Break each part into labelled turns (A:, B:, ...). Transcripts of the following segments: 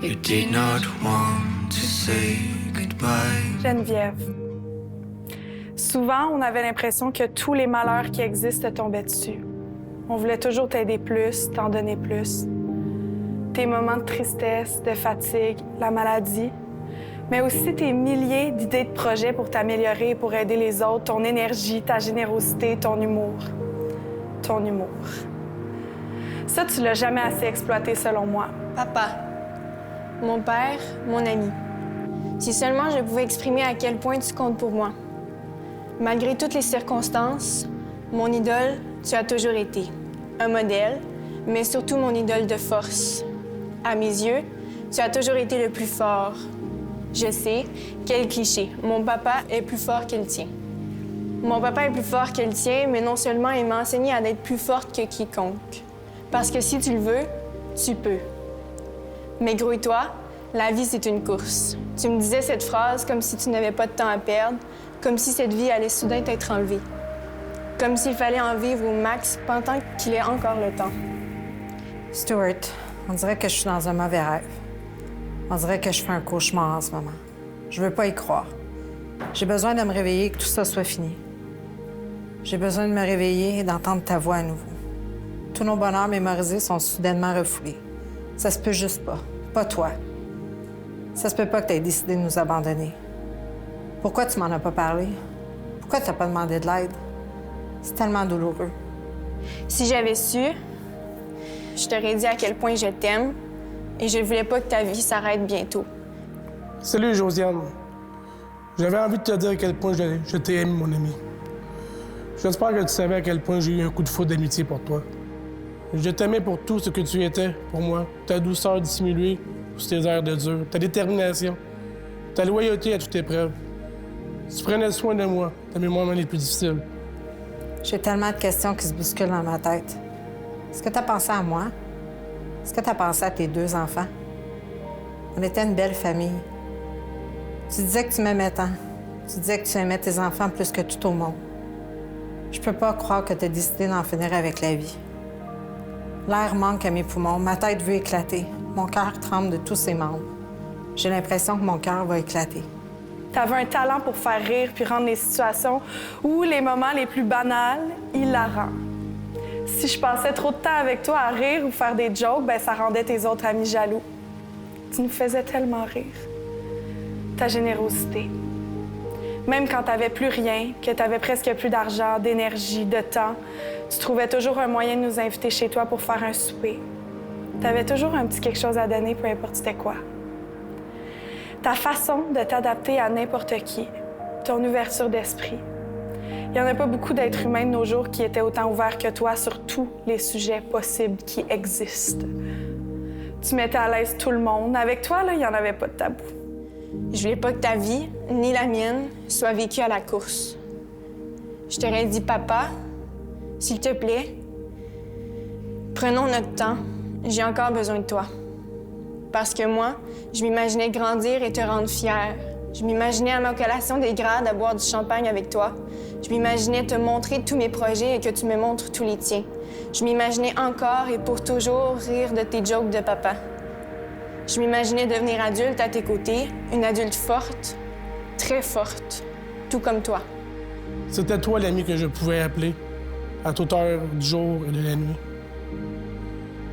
A: You did not want to say goodbye.
B: Geneviève. Souvent, on avait l'impression que tous les malheurs qui existent te tombaient dessus. On voulait toujours t'aider plus, t'en donner plus. Tes moments de tristesse, de fatigue, la maladie, mais aussi tes milliers d'idées de projets pour t'améliorer, pour aider les autres, ton énergie, ta générosité, ton humour. Ton humour. Ça, tu l'as jamais assez exploité, selon moi.
C: Papa, mon père, mon ami. Si seulement je pouvais exprimer à quel point tu comptes pour moi. Malgré toutes les circonstances, mon idole, tu as toujours été. Un modèle, mais surtout mon idole de force. À mes yeux, tu as toujours été le plus fort. Je sais, quel cliché, mon papa est plus fort que le tien. Mon papa est plus fort que le tien, mais non seulement il m'a enseigné à être plus forte que quiconque. Parce que si tu le veux, tu peux. Mais grouille-toi, la vie, c'est une course. Tu me disais cette phrase comme si tu n'avais pas de temps à perdre, comme si cette vie allait soudain t'être enlevée. Comme s'il fallait en vivre au max pendant qu'il ait encore le temps.
D: Stuart, on dirait que je suis dans un mauvais rêve. On dirait que je fais un cauchemar en ce moment. Je veux pas y croire. J'ai besoin de me réveiller et que tout ça soit fini. J'ai besoin de me réveiller et d'entendre ta voix à nouveau. Tous nos bonheurs mémorisés sont soudainement refoulés. Ça se peut juste pas. Pas toi. Ça se peut pas que tu aies décidé de nous abandonner. Pourquoi tu m'en as pas parlé? Pourquoi tu n'as pas demandé de l'aide? C'est tellement douloureux.
C: Si j'avais su, je t'aurais dit à quel point je t'aime et je voulais pas que ta vie s'arrête bientôt.
E: Salut, Josiane. J'avais envie de te dire à quel point je t'ai aimé, mon ami. J'espère que tu savais à quel point j'ai eu un coup de foudre d'amitié pour toi. Je t'aimais pour tout ce que tu étais pour moi. Ta douceur dissimulée sous tes airs de dur, ta détermination, ta loyauté à toute épreuve. Tu prenais soin de moi, dans mes moments les plus difficiles.
D: J'ai tellement de questions qui se bousculent dans ma tête. Est-ce que tu as pensé à moi? Est-ce que tu as pensé à tes 2 enfants? On était une belle famille. Tu disais que tu m'aimais tant. Tu disais que tu aimais tes enfants plus que tout au monde. Je peux pas croire que tu as décidé d'en finir avec la vie. L'air manque à mes poumons, ma tête veut éclater. Mon cœur tremble de tous ses membres. J'ai l'impression que mon cœur va éclater.
B: T'avais un talent pour faire rire puis rendre les situations ou les moments les plus banals hilarants. Si je passais trop de temps avec toi à rire ou faire des jokes, ben ça rendait tes autres amis jaloux. Tu nous faisais tellement rire. Ta générosité. Même quand t'avais plus rien, que t'avais presque plus d'argent, d'énergie, de temps, tu trouvais toujours un moyen de nous inviter chez toi pour faire un souper. T'avais toujours un petit quelque chose à donner, peu importe c'était quoi. Ta façon de t'adapter à n'importe qui, ton ouverture d'esprit. Il n'y en a pas beaucoup d'êtres humains de nos jours qui étaient autant ouverts que toi sur tous les sujets possibles qui existent. Tu mettais à l'aise tout le monde. Avec toi, là, il n'y en avait pas de tabou.
C: Je voulais pas que ta vie, ni la mienne, soit vécue à la course. Je t'aurais dit, papa, s'il te plaît, prenons notre temps. J'ai encore besoin de toi. Parce que moi, je m'imaginais grandir et te rendre fière. Je m'imaginais à ma collation des grades à boire du champagne avec toi. Je m'imaginais te montrer tous mes projets et que tu me montres tous les tiens. Je m'imaginais encore et pour toujours rire de tes jokes de papa. Je m'imaginais devenir adulte à tes côtés, une adulte forte, très forte, tout comme toi.
E: C'était toi l'ami que je pouvais appeler à toute heure du jour et de la nuit.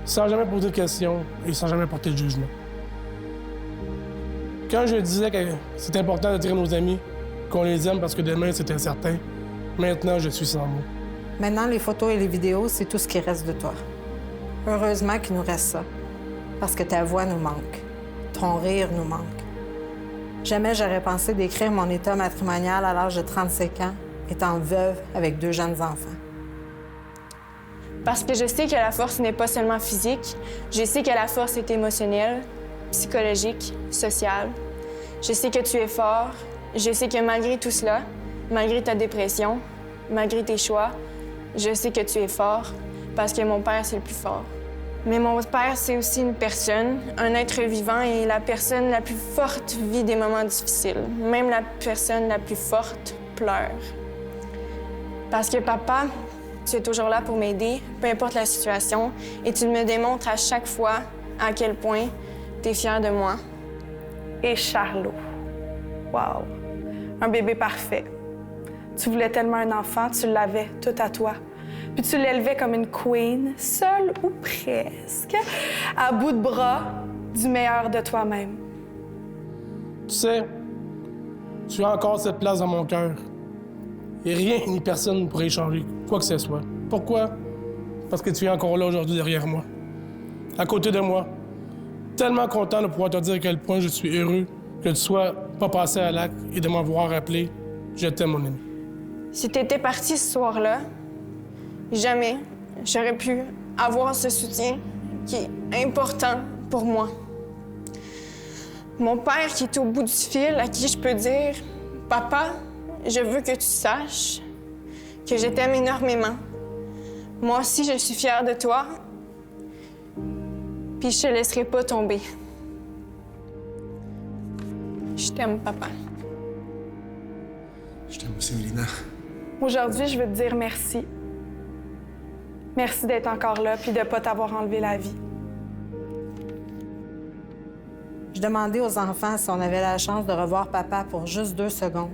E: Sans jamais poser de questions et sans jamais porter de jugement. Quand je disais que c'est important de dire à nos amis qu'on les aime parce que demain, c'est incertain, maintenant, je suis sans mots.
D: Maintenant, les photos et les vidéos, c'est tout ce qui reste de toi. Heureusement qu'il nous reste ça, parce que ta voix nous manque, ton rire nous manque. Jamais j'aurais pensé d'écrire mon état matrimonial à l'âge de 35 ans, étant veuve avec 2 jeunes enfants.
C: Parce que je sais que la force n'est pas seulement physique, je sais que la force est émotionnelle, psychologique, sociale. Je sais que tu es fort, je sais que malgré tout cela, malgré ta dépression, malgré tes choix, je sais que tu es fort parce que mon père, c'est le plus fort. Mais mon père, c'est aussi une personne, un être vivant et la personne la plus forte vit des moments difficiles. Même la personne la plus forte pleure. Parce que papa, tu es toujours là pour m'aider, peu importe la situation, et tu me démontres à chaque fois à quel point T'es fière de moi.
B: Et Charlot. Wow! Un bébé parfait. Tu voulais tellement un enfant, tu l'avais tout à toi. Puis tu l'élevais comme une queen, seule ou presque, à bout de bras du meilleur de toi-même.
E: Tu sais, tu as encore cette place dans mon cœur. Et rien ni personne ne pourrait y changer quoi que ce soit. Pourquoi? Parce que tu es encore là aujourd'hui derrière moi. À côté de moi. Tellement content de pouvoir te dire à quel point je suis heureux que tu sois pas passé à l'acte et de m'avoir rappelé « Je t'aime, mon ami ».
C: Si t'étais parti ce soir-là, jamais j'aurais pu avoir ce soutien qui est important pour moi. Mon père qui est au bout du fil, à qui je peux dire « Papa, je veux que tu saches que je t'aime énormément. Moi aussi, je suis fière de toi, puis je te laisserai pas tomber. Je t'aime, papa. »
F: Je t'aime aussi, Mélina.
B: Aujourd'hui, je veux te dire merci. Merci d'être encore là puis de ne pas t'avoir enlevé la vie.
D: Je demandais aux enfants si on avait la chance de revoir papa pour juste 2 secondes.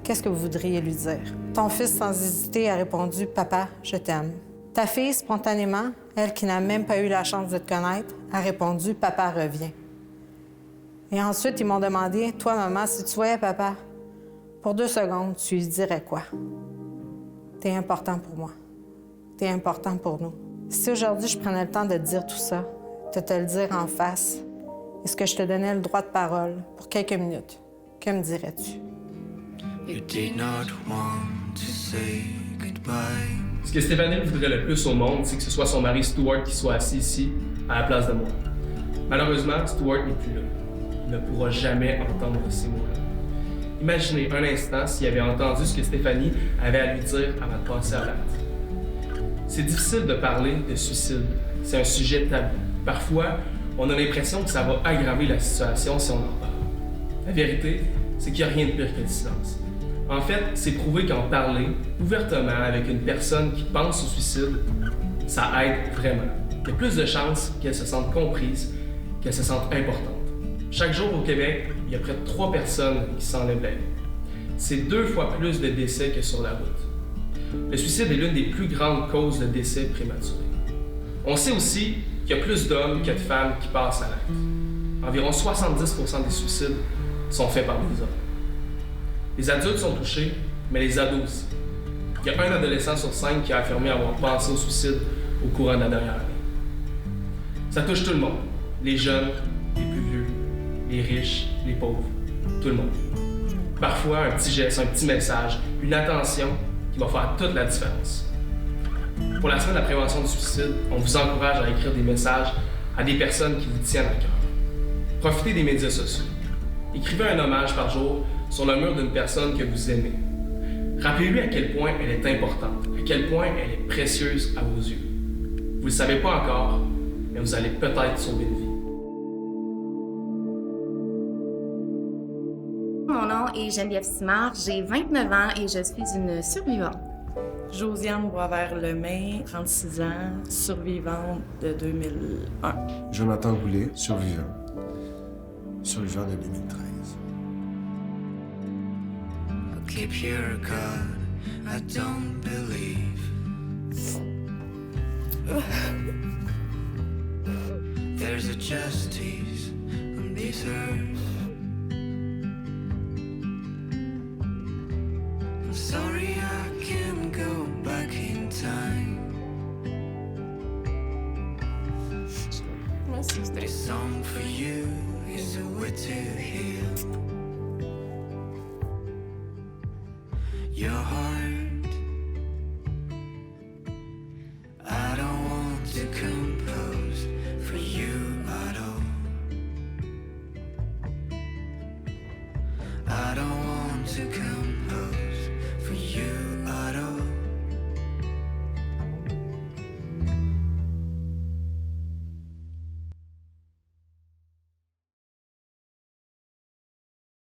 D: Qu'est-ce que vous voudriez lui dire? Ton fils, sans hésiter, a répondu « Papa, je t'aime ». Ta fille, spontanément, elle qui n'a même pas eu la chance de te connaître, a répondu « Papa, reviens ». Et ensuite, ils m'ont demandé « Toi, maman, si tu voyais papa, pour 2 secondes, tu lui dirais quoi? » T'es important pour moi. T'es important pour nous. Si aujourd'hui, je prenais le temps de te dire tout ça, de te le dire en face, est-ce que je te donnais le droit de parole pour quelques minutes? Que me dirais-tu?
A: You did not want to say goodbye.
G: Ce que Stéphanie voudrait le plus au monde, c'est que ce soit son mari Stuart qui soit assis ici, à la place de moi. Malheureusement, Stuart n'est plus là. Il ne pourra jamais entendre ces mots-là. Imaginez un instant s'il avait entendu ce que Stéphanie avait à lui dire avant de passer à l'acte. C'est difficile de parler de suicide. C'est un sujet tabou. Parfois, on a l'impression que ça va aggraver la situation si on en parle. La vérité, c'est qu'il n'y a rien de pire que le silence. En fait, c'est prouvé qu'en parler ouvertement avec une personne qui pense au suicide, ça aide vraiment. Il y a plus de chances qu'elle se sente comprise, qu'elle se sente importante. Chaque jour au Québec, il y a près de 3 personnes qui s'enlèvent la vie. C'est 2 fois plus de décès que sur la route. Le suicide est l'une des plus grandes causes de décès prématurés. On sait aussi qu'il y a plus d'hommes que de femmes qui passent à l'acte. Environ 70% des suicides sont faits par des hommes. Les adultes sont touchés, mais les ados aussi. Il y a un adolescent sur 5 qui a affirmé avoir pensé au suicide au courant de la dernière année. Ça touche tout le monde. Les jeunes, les plus vieux, les riches, les pauvres, tout le monde. Parfois, un petit geste, un petit message, une attention qui va faire toute la différence. Pour la semaine de la prévention du suicide, on vous encourage à écrire des messages à des personnes qui vous tiennent à cœur. Profitez des médias sociaux. Écrivez un hommage par jour sur le mur d'une personne que vous aimez. Rappelez-lui à quel point elle est importante, à quel point elle est précieuse à vos yeux. Vous ne le savez pas encore, mais vous allez peut-être sauver une vie.
H: Mon nom est Geneviève Simard, j'ai 29 ans et je suis une survivante.
I: Josiane Boisvert-Lemay, 36 ans, survivante de 2001.
F: Jonathan Goulet, survivant. Survivant de 2013.
A: I'll keep your God, I don't believe. There's a justice on this earth. I'm sorry I can't go back in time. This song for you is a way to heal your heart. I don't want to compose for you at all. I don't want to come